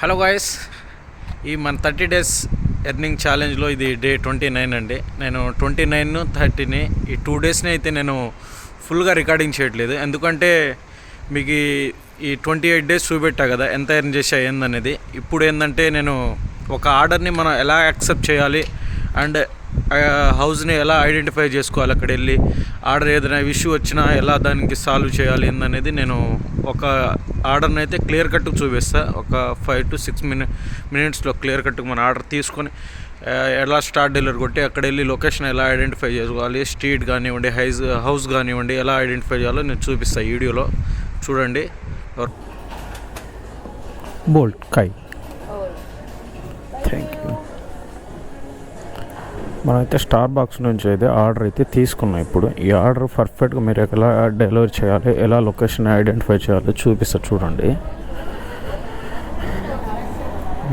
Hello guys, ఈ మన 30 days earning ఛాలెంజ్లో ఇది డే 29 అండి. నేను 29, 30ని ఈ 2 డేస్ని అయితే నేను ఫుల్గా రికార్డింగ్ చేయట్లేదు. ఎందుకంటే మీకు ఈ 28 డేస్ చూపెట్టా కదా ఎంత ఎర్న్ చేసా ఏందనేది. ఇప్పుడు ఏంటంటే నేను ఒక ఆర్డర్ని మనం ఎలా యాక్సెప్ట్ చేయాలి అండ్ హౌస్ని ఎలా ఐడెంటిఫై చేసుకోవాలి, అక్కడ వెళ్ళి ఆర్డర్ ఏదైనా ఇష్యూ వచ్చినా ఎలా దానికి సాల్వ్ చేయాలి ఏందనేది నేను ఒక ఆర్డర్ని అయితే క్లియర్ కట్గా చూపిస్తా. ఒక 5 to 6 మినిట్స్లో క్లియర్ కట్గా మన ఆర్డర్ తీసుకొని ఎలా స్టార్ట్ డెలివరీ కొట్టి అక్కడ వెళ్ళి లొకేషన్ ఎలా ఐడెంటిఫై చేసుకోవాలి, స్ట్రీట్ కానివ్వండి, హౌస్ కానివ్వండి ఎలా ఐడెంటిఫై చేయాలో నేను చూపిస్తాను ఈ వీడియోలో. చూడండి. బోల్ట్ కై థ్యాంక్ యూ. మనమైతే స్టార్ బాక్స్ నుంచి అయితే ఆర్డర్ అయితే తీసుకున్నాం. ఇప్పుడు ఈ ఆర్డర్ పర్ఫెక్ట్గా మీరు ఎలా డెలివరీ చేయాలి, ఎలా లొకేషన్ ఐడెంటిఫై చేయాలో చూపిస్తా. చూడండి,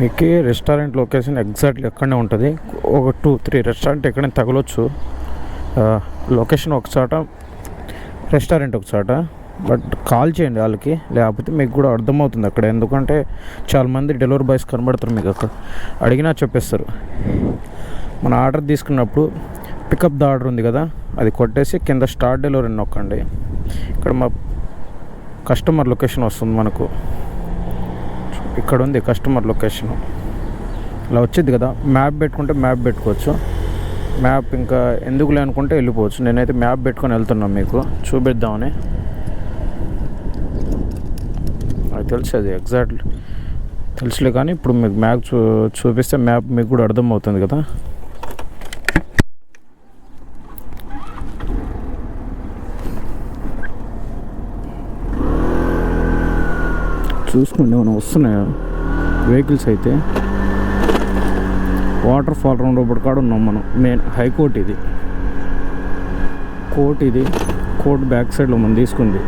మీకు రెస్టారెంట్ లొకేషన్ ఎగ్జాక్ట్లీ ఎక్కడనే ఉంటుంది. ఒక 2-3 రెస్టారెంట్ ఎక్కడైనా తగలొచ్చు. లొకేషన్ ఒక చోట, రెస్టారెంట్ ఒక చోట. బట్ కాల్ చేయండి వాళ్ళకి, లేకపోతే మీకు కూడా అర్థమవుతుంది అక్కడ. ఎందుకంటే చాలామంది డెలివరీ బాయ్స్ కనబడతారు, మీకు అక్కడ అడిగినా చెప్పేస్తారు. మన ఆర్డర్ తీసుకున్నప్పుడు పికప్ ద ఆర్డర్ ఉంది కదా, అది కొట్టేసి కింద స్టార్ట్ డెలివరీ నొక్కండి. ఇక్కడ మా కస్టమర్ లొకేషన్ వస్తుంది మనకు. ఇక్కడ ఉంది కస్టమర్ లొకేషన్, ఇలా వచ్చింది కదా. మ్యాప్ పెట్టుకుంటే మ్యాప్ పెట్టుకోవచ్చు. మ్యాప్ ఇంకా ఎందుకు లేనుకుంటే వెళ్ళిపోవచ్చు. నేనైతే మ్యాప్ పెట్టుకొని వెళ్తున్నాను, మీకు చూపిద్దామని. అది తెలుసు, అది ఎగ్జాక్ట్లీ తెలుసులే. కానీ ఇప్పుడు మీకు మ్యాప్ చూపిస్తే మ్యాప్ మీకు కూడా అర్థమవుతుంది కదా. చూసుకోండి, మనం వస్తున్నాయా వెహికల్స్ అయితే. వాటర్ ఫాల్ రౌండ్ ఒకటి కాడ ఉన్నాం మనం. మెయిన్ హైకోర్ట్ ఇది, కోర్ట్ బ్యాక్ సైడ్లో మనం తీసుకుంది.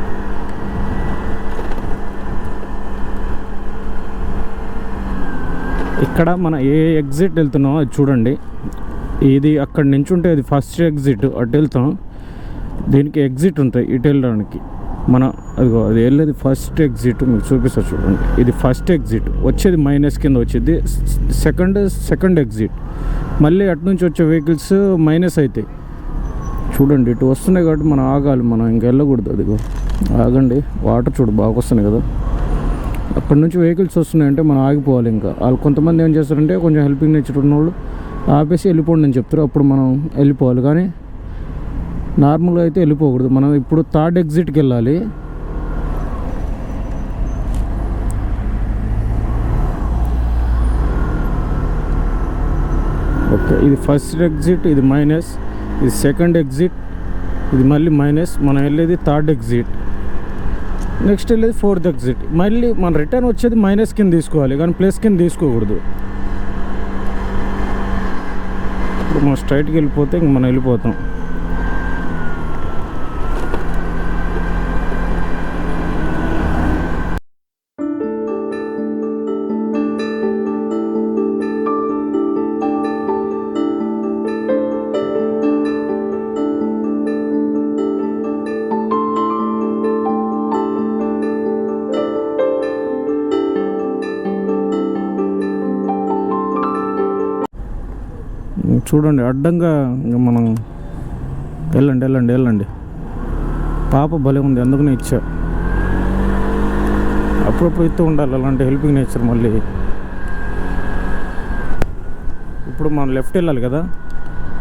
ఇక్కడ మన ఏ ఎగ్జిట్ వెళ్తున్నామో అది చూడండి. ఇది అక్కడ నుంచి ఉంటే అది ఫస్ట్ ఎగ్జిట్, అటు వెళ్తాం. దీనికి ఎగ్జిట్ ఉంటాయి ఇటు వెళ్ళడానికి. అదిగో అది వెళ్ళేది ఫస్ట్ ఎగ్జిట్, మీకు చూపిస్తా చూడండి. ఇది ఫస్ట్ ఎగ్జిట్, వచ్చేది మైనస్ కింద వచ్చేది. Second exit. మళ్ళీ అటు నుంచి వచ్చే వెహికల్స్ మైనస్ అవుతాయి. చూడండి, ఇటు వస్తున్నాయి కాబట్టి మనం ఆగాలి, మనం ఇంక వెళ్ళకూడదు. అదిగో ఆగండి, వాటర్ చూడు బాగా వస్తున్నాయి కదా. అక్కడ నుంచి వెహికల్స్ వస్తున్నాయంటే మనం ఆగిపోవాలి. ఇంకా వాళ్ళు కొంతమంది ఏం చేస్తారంటే కొంచెం హెల్పింగ్ నేచర్ ఉన్నవాళ్ళు ఆపేసి వెళ్ళిపోండి అని చెప్తారు. అప్పుడు మనం వెళ్ళిపోవాలి. కానీ నార్మల్గా అయితే వెళ్ళిపోకూడదు. మనం ఇప్పుడు థర్డ్ ఎగ్జిట్కి వెళ్ళాలి. ఓకే, ఇది ఫస్ట్ ఎగ్జిట్, ఇది మైనస్. ఇది సెకండ్ ఎగ్జిట్, ఇది మళ్ళీ మైనస్. మనం వెళ్ళేది థర్డ్ ఎగ్జిట్. నెక్స్ట్ వెళ్ళేది ఫోర్త్ ఎగ్జిట్. మళ్ళీ మన రిటర్న్ వచ్చేది మైనస్ కింద తీసుకోవాలి, కానీ ప్లస్ కింద తీసుకోకూడదు. ఇప్పుడు మనం స్ట్రైట్కి వెళ్ళిపోతే ఇంక మనం వెళ్ళిపోతాం. చూడండి, అడ్డంగా ఇంకా మనం వెళ్ళండి. పాప భలే ఉంది, అందుకనే ఇచ్చా. అప్పుడప్పుడు ఇస్తూ ఉండాలి అలాంటి హెల్పింగ్ నేచర్. మళ్ళీ ఇప్పుడు మనం లెఫ్ట్ వెళ్ళాలి కదా,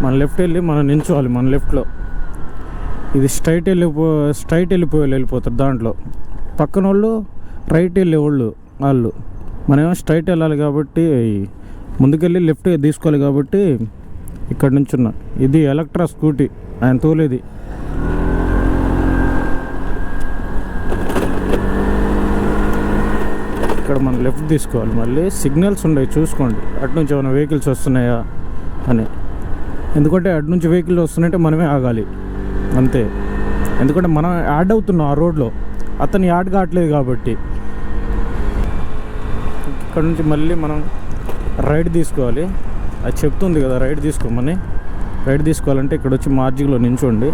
మన లెఫ్ట్ వెళ్ళి మనం నించోవాలి. మన లెఫ్ట్లో ఇది స్ట్రైట్ వెళ్ళిపోతారు. దాంట్లో పక్కన వాళ్ళు రైట్ వెళ్ళేవాళ్ళు వాళ్ళు. మనమేమో స్ట్రైట్ వెళ్ళాలి కాబట్టి ముందుకెళ్ళి లెఫ్ట్ తీసుకోవాలి. కాబట్టి ఇక్కడ నుంచి ఇది ఎలక్ట్రా స్కూటీ, ఆయన తోలేది. ఇక్కడ మనం లెఫ్ట్ తీసుకోవాలి. మళ్ళీ సిగ్నల్స్ ఉన్నాయి, చూసుకోండి అటు నుంచి ఏమైనా వెహికల్స్ వస్తున్నాయా అని. ఎందుకంటే అటు నుంచి వెహికల్స్ వస్తున్నాయంటే మనమే ఆగాలి అంతే. ఎందుకంటే మనం యాడ్ అవుతున్నాం ఆ రోడ్లో, అతను యాడ్ కావట్లేదు కాబట్టి. ఇక్కడ నుంచి మళ్ళీ మనం రైట్ తీసుకోవాలి. అది చెప్తుంది కదా రైట్ తీసుకోమని. రైట్ తీసుకోవాలంటే ఇక్కడ వచ్చి మార్జిన్లో నించోండి.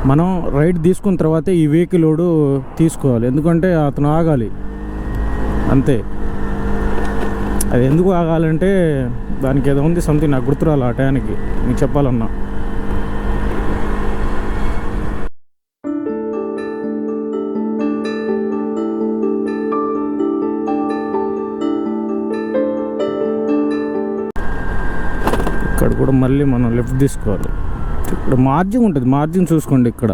మనం రైట్ తీసుకున్న తర్వాత ఈ వెహికల్ లోడు తీసుకోవాలి, ఎందుకంటే అతను ఆగాలి అంతే. అది ఎందుకు ఆగాలంటే దానికి ఏదో ఉంది సంథింగ్, నాకు గుర్తురాలి ఆ టయానికి మీకు చెప్పాలన్నా. ఇక్కడ కూడా మళ్ళీ మనం లెఫ్ట్ తీసుకోవాలి. ఇక్కడ మార్జిన్ ఉంటుంది, మార్జిన్ చూసుకోండి. ఇక్కడ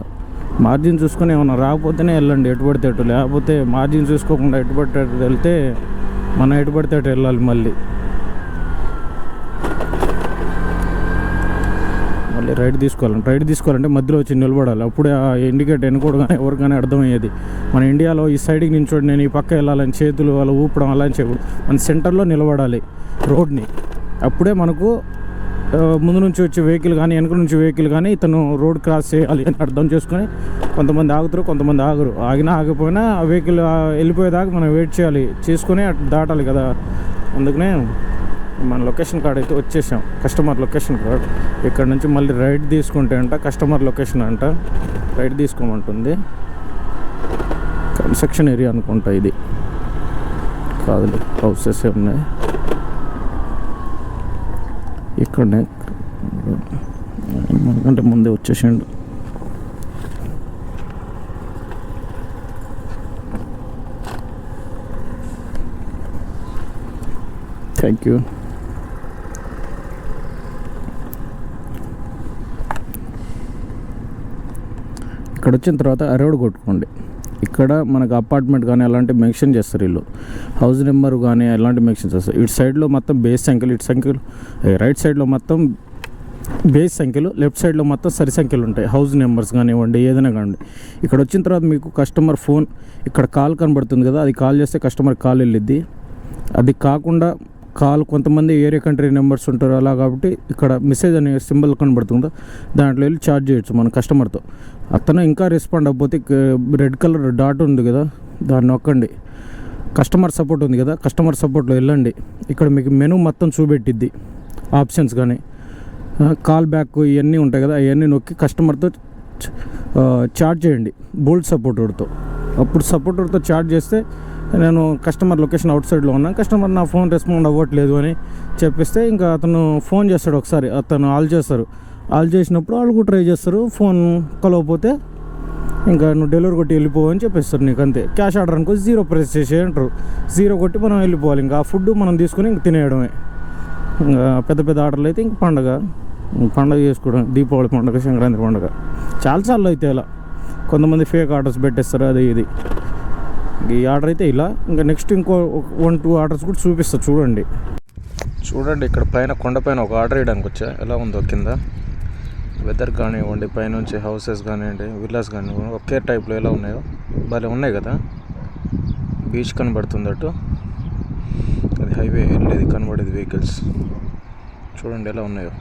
మార్జిన్ చూసుకొని ఏమన్నా రాకపోతేనే వెళ్ళండి, ఎటు పడితే అటు. లేకపోతే మార్జిన్ చూసుకోకుండా ఎటు పడితే అటు వెళ్తే మనం ఎటు పడితే అటు వెళ్ళాలి. మళ్ళీ రైట్ తీసుకోవాలంటే మధ్యలో వచ్చి నిలబడాలి. అప్పుడే ఆ ఇండికేట్ ఎన్నుకోవడం ఎవరికైనా అర్థమయ్యేది. మన ఇండియాలో ఈ సైడ్కి నించోడి, నేను ఈ పక్క వెళ్ళాలని చేతులు అలా ఊపడం అలా చేయకూడదు. మన సెంటర్లో నిలబడాలి రోడ్ని. అప్పుడే మనకు ముందు నుంచి వచ్చే వెహికల్ కానీ వెనక నుంచి వెహికల్ కానీ ఇతను రోడ్ క్రాస్ చేయాలి అని అర్థం చేసుకొని కొంతమంది ఆగుతారు, కొంతమంది ఆగరు. ఆగిపోయినా ఆ వెహికల్ వెళ్ళిపోయేదాకా మనం వెయిట్ చేయాలి, చేసుకొని అటు దాటాలి కదా. అందుకనే మన లొకేషన్ కార్డ్ అయితే వచ్చేసాం, కస్టమర్ లొకేషన్ కార్డ్. ఇక్కడ నుంచి మళ్ళీ రైట్ తీసుకుంటే అంట కస్టమర్ లొకేషన్ అంట, రైట్ తీసుకోమంటుంది. కన్స్ట్రక్షన్ ఏరియా అనుకుంటా ఇది, కాదులే హౌసెస్ ఉన్నాయి ఇక్కడనే. మనకంటే ముందే వచ్చేసిండు. Thank you. ఇక్కడ వచ్చిన తర్వాత అరౌడ్ కొట్టుకోండి. ఇక్కడ మనకు అపార్ట్మెంట్ కానీ అలాంటి మెన్షన్ చేస్తారు వీళ్ళు, హౌస్ నెంబర్ కానీ అలాంటి మెన్షన్ చేస్తారు. ఇటు సైడ్లో మొత్తం బేస్ సంఖ్యలు, ఇటు సంఖ్యలు రైట్ సైడ్లో మొత్తం బేస్ సంఖ్యలు, లెఫ్ట్ సైడ్లో మొత్తం సరి సంఖ్యలు ఉంటాయి, హౌస్ నెంబర్స్ కానివ్వండి ఏదైనా కానివ్వండి. ఇక్కడ వచ్చిన తర్వాత మీకు కస్టమర్ ఫోన్ ఇక్కడ కాల్ కనబడుతుంది కదా, అది కాల్ చేస్తే కస్టమర్ కాల్ వెళ్ళిద్ది. అది కాకుండా కాల్ కొంతమంది ఏరియా కంట్రీ నెంబర్స్ ఉంటారు అలా, కాబట్టి ఇక్కడ మెసేజ్ అనే సింబల్ కనబడుతుందో దాంట్లో వెళ్ళి చార్జ్ చేయొచ్చు మన కస్టమర్తో. అతను ఇంకా రెస్పాండ్ అవ్వకపోతే రెడ్ కలర్ డాట్ ఉంది కదా దాన్ని నొక్కండి. కస్టమర్ సపోర్ట్ ఉంది కదా, కస్టమర్ సపోర్ట్లో వెళ్ళండి. ఇక్కడ మీకు మెనూ మొత్తం చూపెట్టిద్ది, ఆప్షన్స్ కానీ కాల్ బ్యాక్ ఇవన్నీ ఉంటాయి కదా, అవన్నీ నొక్కి కస్టమర్తో చార్జ్ చేయండి బోల్డ్ సపోర్టర్తో. అప్పుడు సపోర్టర్తో చార్జ్ చేస్తే నేను కస్టమర్ లొకేషన్ అవుట్ సైడ్లో ఉన్నాను, కస్టమర్ నా ఫోన్ రెస్పాండ్ అవ్వట్లేదు అని చెప్పిస్తే ఇంకా అతను ఫోన్ చేస్తాడు. ఒకసారి అతను ఆల్ చేస్తారు, ఆల్ చేసినప్పుడు వాళ్ళు కూడా ట్రై చేస్తారు. ఫోన్ కలవకపోతే ఇంకా నువ్వు డెలివరీ కొట్టి వెళ్ళిపోవు అని చెప్పేస్తారు నీకు, అంతే. క్యాష్ ఆర్డర్ అనుకో 0 ప్రెస్ చేసే అంటారు, 0 కొట్టి మనం వెళ్ళిపోవాలి. ఇంకా ఆ ఫుడ్ మనం తీసుకొని ఇంక తినేయడమే. ఇంకా పెద్ద పెద్ద ఆర్డర్లు అయితే ఇంక పండగ చేసుకోవడం, దీపావళి పండుగ, సంక్రాంతి పండుగ చాలాసార్లు అయితే ఇలా. కొంతమంది ఫేక్ ఆర్డర్స్ పెట్టేస్తారు, అది ఇది. ఈ ఆర్డర్ అయితే ఇలా. ఇంకా నెక్స్ట్ ఇంకో 1-2 ఆర్డర్స్ కూడా చూపిస్తా చూడండి. ఇక్కడ పైన కొండపైన ఒక ఆర్డర్ వేయడానికి వచ్చా, ఎలా ఉందో కింద వెదర్ కానివ్వండి, పైనుంచి హౌసెస్ కానివ్వండి, విల్లాస్ కానివ్వండి, ఒకే టైప్లో ఎలా ఉన్నాయో భలే ఉన్నాయి కదా. బీచ్ కనబడుతుంది అటు, అది హైవే వెళ్ళేది కనబడేది వెహికల్స్ చూడండి ఎలా ఉన్నాయో.